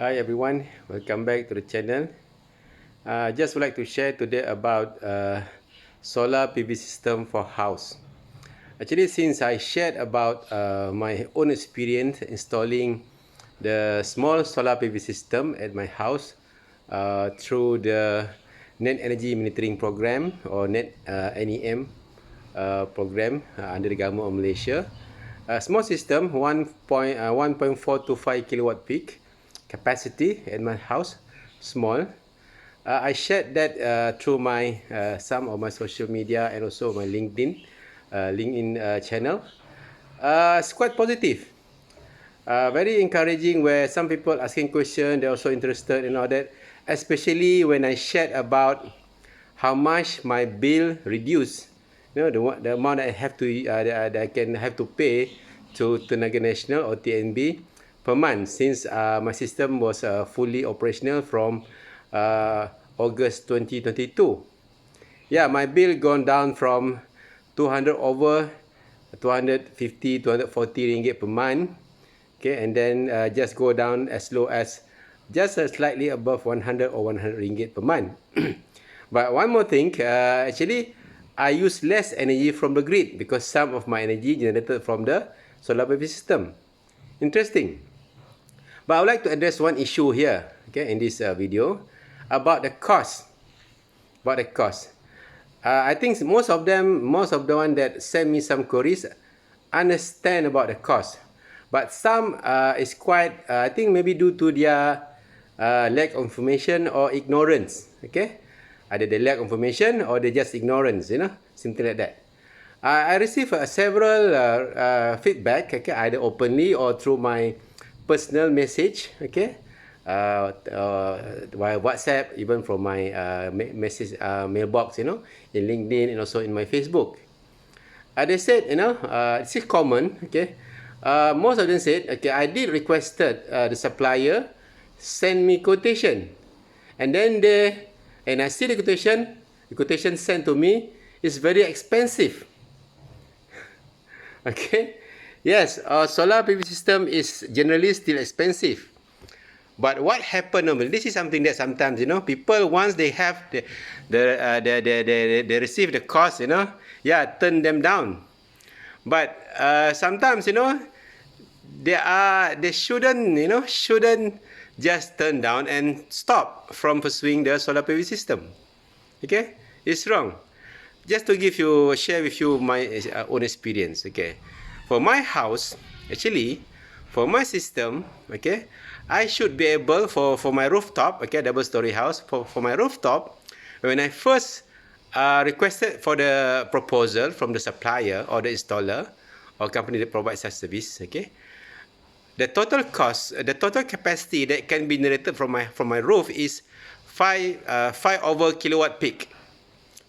Hi everyone, welcome back to the channel. Just would like to share today about solar PV system for house. Actually, since I shared about my own experience installing the small solar PV system at my house through the Net Energy Monitoring Program or NEM program under the government of Malaysia. Small system, 1.425 kilowatt peak capacity at my house, small. I shared that through my some of my social media and also my LinkedIn channel. It's quite positive, very encouraging. Where some people asking questions, they're also interested in all that. Especially when I shared about how much my bill reduced. The amount that I have to that I can have to pay to Tenaga Nasional or TNB per month since my system was fully operational from August 2022. Yeah, my bill gone down from 200 over 250 240 ringgit per month. Okay, and then just go down as low as just slightly above 100 or 100 ringgit per month. But one more thing, actually, I use less energy from the grid because some of my energy generated from the solar PV system. Interesting. But I would like to address one issue here, okay, in this video about the cost. About the cost. I think most of the one that send me some queries understand about the cost, but some is quite I think maybe due to their lack of information or ignorance. Okay, either they lack information or they just ignorance, something like that. I received several feedback, okay, either openly or through my personal message, okay, via WhatsApp, even from my message mailbox, in LinkedIn and also in my Facebook. They said, this is common, okay. Most of them said, okay, I did requested the supplier send me quotation, and then I see the quotation sent to me is very expensive. Okay, yes, solar PV system is generally still expensive. But what happened normally? This is something that sometimes people once they have they receive the cost, turn them down. But sometimes they shouldn't just turn down and stop from pursuing the solar PV system. Okay, it's wrong. Just to share with you my own experience. Okay, for my house, actually, for my system, okay, I should be able for my rooftop, okay, double story house, for my rooftop, when I first requested for the proposal from the supplier or the installer or company that provides such service, okay, the total cost, the total capacity that can be generated from my roof is 5 over kilowatt peak,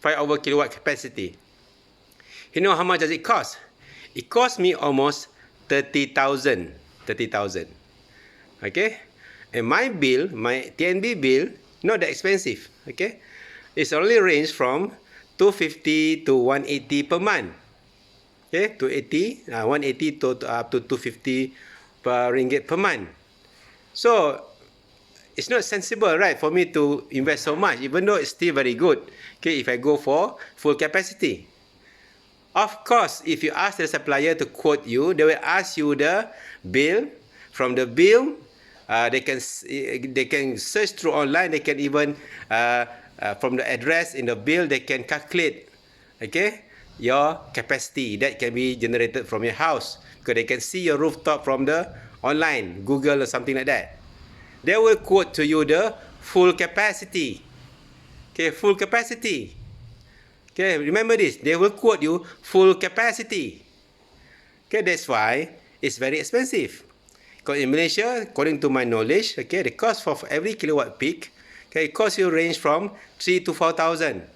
5 over kilowatt capacity. You know how much does it cost? It cost me almost 30,000. Okay, and my bill, my TNB bill, not that expensive. Okay, it's only range from 250 to 180 per month. Okay, 180 to up to 250 per ringgit per month. So it's not sensible, right, for me to invest so much, even though it's still very good. Okay, if I go for full capacity. Of course, if you ask the supplier to quote you, they will ask you the bill. From the bill, they can search through online. They can even from the address in the bill, they can calculate, okay, your capacity that can be generated from your house, because they can see your rooftop from the online, Google or something like that. They will quote to you the full capacity. Okay, full capacity. Okay, remember this. They will quote you full capacity. Okay, that's why it's very expensive. Because in Malaysia, according to my knowledge, okay, the cost for every kilowatt peak, okay, it costs you range from 3 to 4,000.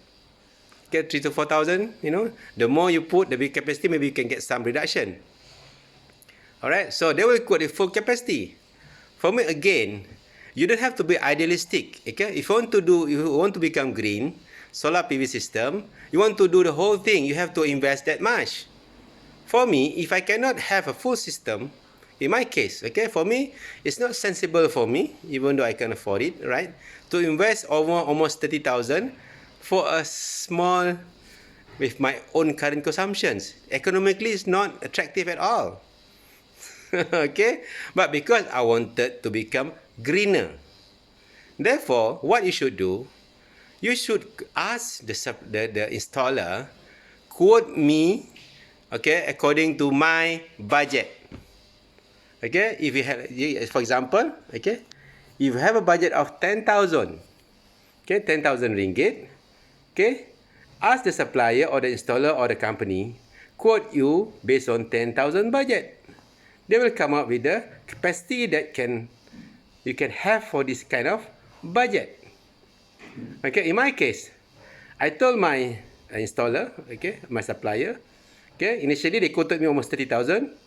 Okay, 3 to 4,000, the more you put, the big capacity, maybe you can get some reduction. Alright, so they will quote the full capacity. For me, again, you don't have to be idealistic. Okay, if you want to become green, solar PV system, you want to do the whole thing, you have to invest that much. For me, if I cannot have a full system, In my case, okay, for me, it's not sensible for me, even though I can afford it, right, to invest over almost 30,000 for a small, with my own current consumptions. Economically, it's not attractive at all. Okay, but because I wanted to become greener, therefore, what you should do, you should ask the installer quote me, okay, according to my budget. Okay, if you have, for example, okay, if you have a budget of 10,000, okay, 10,000 ringgit, okay, ask the supplier or the installer or the company quote you based on 10,000 budget. They will come up with the capacity that you can have for this kind of budget. Okay, in my case, I told my installer, okay, my supplier, okay, initially they quoted me almost 30,000.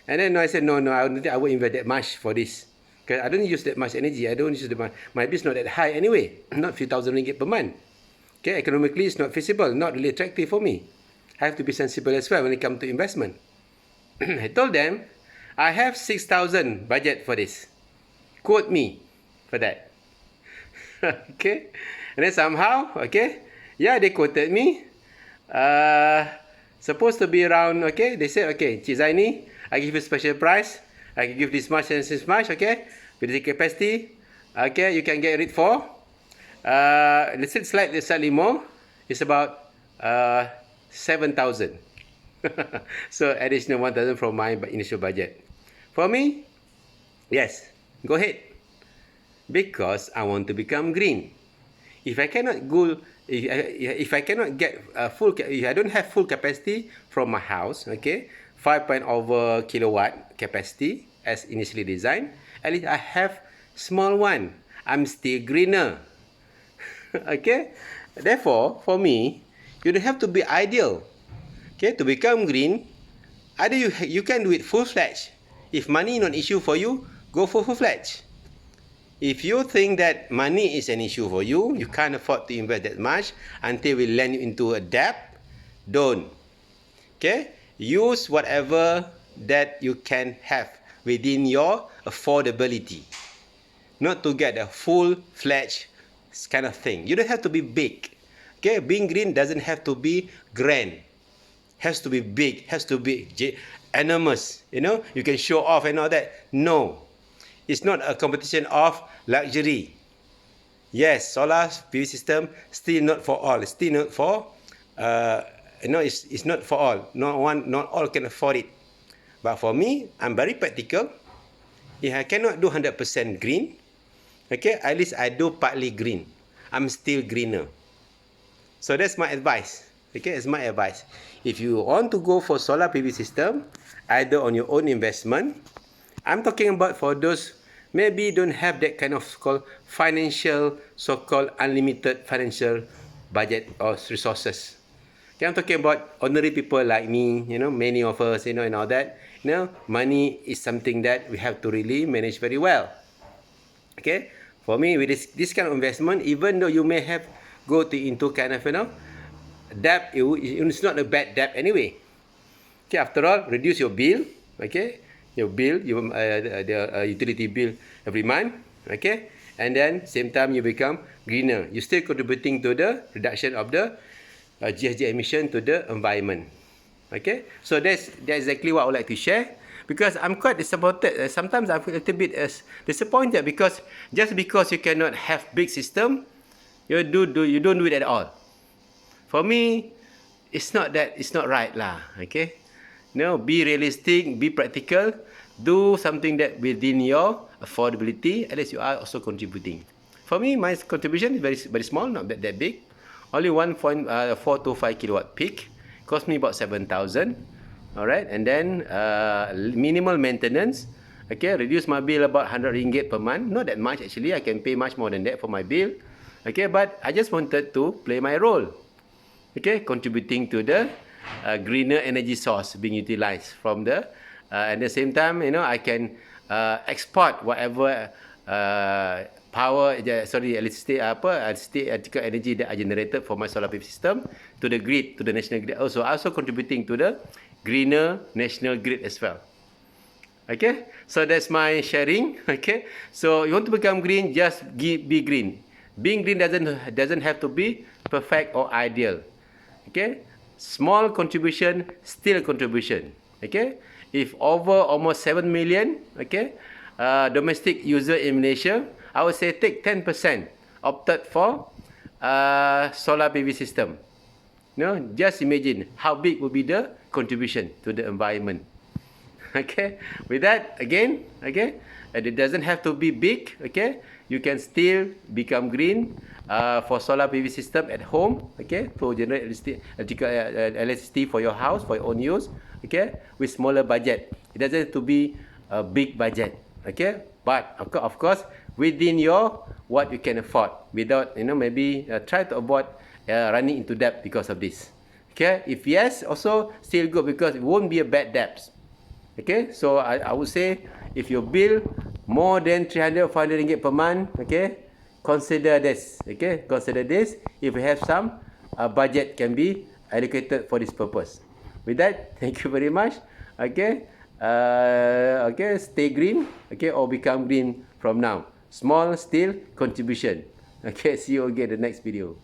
And then I said, no, I don't think I will invest that much for this. Because I don't use that much energy. I don't use my bill is not that high anyway. Not few thousand ringgit per month. Okay, economically it's not feasible, not really attractive for me. I have to be sensible as well when it comes to investment. I told them, I have 6,000 budget for this. Quote me for that. Okay. And then somehow, okay, yeah, they quoted me. Supposed to be around, okay, they said, okay, Cik Zaini, I give you special price. I can give this much and this much, okay? With the capacity, okay, you can get it for, let's say slightly more. It's about 7,000. So additional 1,000 from my initial budget. For me, yes, go ahead. Because I want to become green. If I cannot go, if I cannot get if I don't have full capacity from my house, okay, 5 over kilowatt capacity as initially designed, at least I have small one. I'm still greener. Okay, therefore for me, you don't have to be ideal. Okay, to become green, either you can do it full-fledged. If money is not an issue for you, go for full-fledged. If you think that money is an issue for you, you can't afford to invest that much until we land you into a debt, don't. Okay? Use whatever that you can have within your affordability. Not to get a full-fledged kind of thing. You don't have to be big. Okay? Being green doesn't have to be grand. Has to be big. Has to be enormous. You know? You can show off and all that. No. It's not a competition of luxury. Yes, solar PV system still not for all. Still not for it's not for all. Not all can afford it. But for me, I'm very practical. If I cannot do 100% green, okay, at least I do partly green. I'm still greener. So that's my advice. Okay, it's my advice. If you want to go for solar PV system, either on your own investment, I'm talking about for those maybe don't have that kind of so-called unlimited financial budget or resources. Okay, I'm talking about ordinary people like me, many of us, and all that. Money is something that we have to really manage very well. Okay, for me, with this kind of investment, even though you may have go into kind of, debt, it's not a bad debt anyway. Okay, after all, reduce your bill, okay, your bill, the utility bill every month, okay, and then same time you become greener. You're still contributing to the reduction of the GHG emission to the environment. Okay, so that's exactly what I would like to share. Because I'm quite disappointed. Sometimes I feel a little bit disappointed because just because you cannot have big system, you don't do it at all. For me, it's not right lah. Okay, be realistic, be practical, do something that within your affordability. At least you are also contributing. For me, my contribution is very small, not that big. Only 1.425 kilowatt peak, cost me about 7,000. Alright, and then minimal maintenance. Okay, reduce my bill about 100 ringgit per month. Not that much actually. I can pay much more than that for my bill. Okay, but I just wanted to play my role. Okay, contributing to the greener energy source being utilized from the. At the same time, I can export whatever electricity electrical energy that I generated for my solar PV system to the grid, to the national grid. Also contributing to the greener national grid as well. Okay, so that's my sharing. Okay, so you want to become green, just be green. Being green doesn't have to be perfect or ideal. Okay, small contribution, still contribution. Okay, if over almost 7 million, okay, domestic user in Malaysia, I would say take 10% opted for solar PV system. You know, just imagine how big will be the contribution to the environment. Okay, with that again, okay, and it doesn't have to be big. Okay, you can still become green for solar PV system at home. Okay, to generate electricity for your house for your own use. Okay, with smaller budget. It doesn't have to be a big budget. Okay, but of course within your what you can afford, without maybe try to avoid running into debt because of this. Okay, if yes, also still good because it won't be a bad debt. Okay, so I would say if your bill more than 300 or 500 ringgit per month, okay, consider this. Okay, consider this. If you have some budget can be allocated for this purpose. With that, thank you very much. Okay, okay, stay green. Okay, or become green from now. Small still contribution. Okay, see you again in the next video.